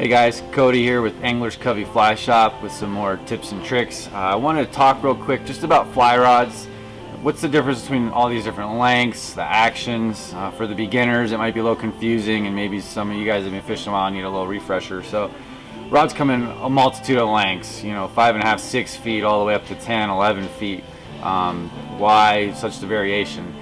Hey guys, Cody here with Angler's Covey Fly Shop with some more tips and tricks. I wanted to talk real quick just about fly rods. What's the difference between all these different lengths, the actions? For the beginners, it might be a little confusing, and maybe some of you guys have been fishing a while and need a little refresher. So rods come in a multitude of lengths, 5.5, 6 feet, all the way up to 10, 11 feet. Why such the variation?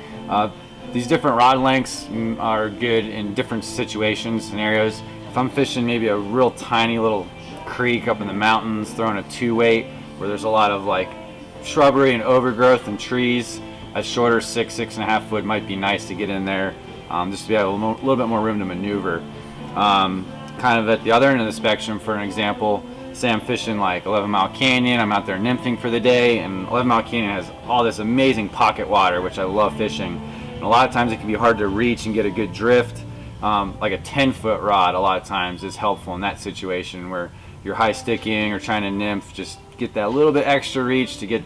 These different rod lengths are good in different situations, scenarios. If I'm fishing maybe a real tiny little creek up in the mountains, throwing a 2-weight where there's a lot of like shrubbery and overgrowth and trees, a shorter 6.5 foot might be nice to get in there, just to have a little bit more room to maneuver. Kind of at the other end of the spectrum, for an example, say I'm fishing like 11 Mile Canyon, I'm out there nymphing for the day, and 11 Mile Canyon has all this amazing pocket water, which I love fishing. And a lot of times it can be hard to reach and get a good drift. Like a 10-foot rod a lot of times is helpful in that situation where you're high sticking or trying to nymph, just get that little bit extra reach to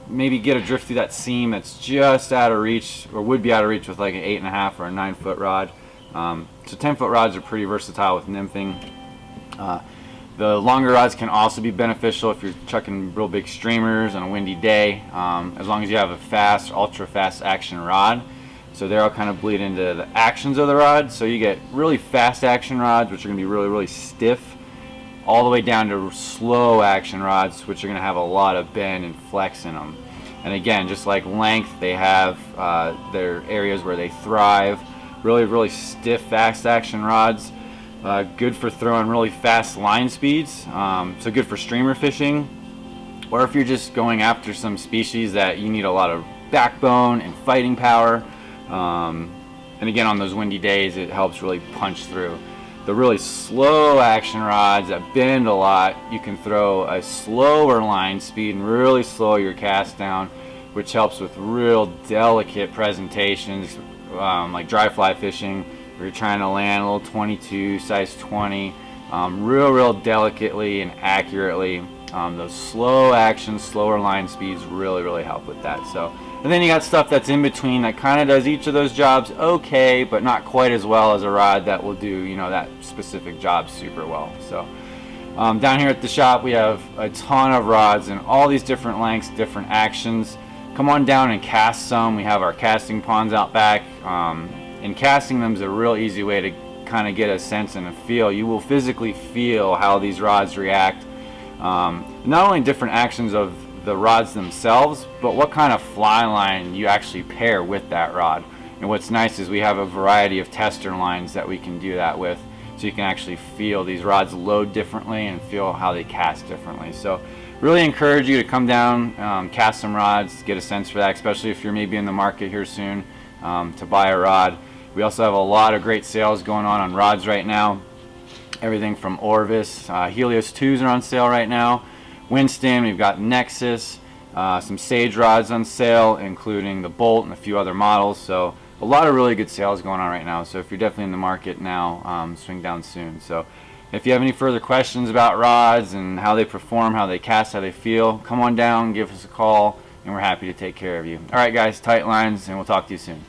maybe get a drift through that seam that's just out of reach, or would be out of reach with like an 8.5 or a 9-foot rod. So 10-foot rods are pretty versatile with nymphing. The longer rods can also be beneficial if you're chucking real big streamers on a windy day, as long as you have a fast, ultra fast action rod. So they all kind of bleed into the actions of the rod. So you get really fast action rods, which are going to be really, really stiff, all the way down to slow action rods, which are going to have a lot of bend and flex in them. And again, just like length, they have their areas where they thrive. Really, really stiff, fast action rods. Good for throwing really fast line speeds. So good for streamer fishing. Or if you're just going after some species that you need a lot of backbone and fighting power. And again, on those windy days, it helps really punch through. The really slow action rods that bend a lot, you can throw a slower line speed and really slow your cast down, which helps with real delicate presentations, like dry fly fishing, where you're trying to land a little 22, size 20, real delicately and accurately. Those slow action, slower line speeds really help with that. So, and then you got stuff that's in between that kind of does each of those jobs okay, but not quite as well as a rod that will do, that specific job super well. So, down here at the shop, we have a ton of rods in all these different lengths, different actions. Come on down and cast some. We have our casting ponds out back. And casting them is a real easy way to kind of get a sense and a feel. You will physically feel how these rods react. Not only different actions of the rods themselves, but what kind of fly line you actually pair with that rod. And what's nice is we have a variety of tester lines that we can do that with, so you can actually feel these rods load differently and feel how they cast differently. So really encourage you to come down, cast some rods, get a sense for that, especially if you're maybe in the market here soon to buy a rod. We also have a lot of great sales going on rods right now. Everything from Orvis, Helios 2s are on sale right now. Winston, we've got Nexus, some Sage rods on sale, including the Bolt and a few other models. So a lot of really good sales going on right now. So if you're definitely in the market now, swing down soon. So if you have any further questions about rods and how they perform, how they cast, how they feel, come on down, give us a call, and we're happy to take care of you. All right, guys, tight lines, and we'll talk to you soon.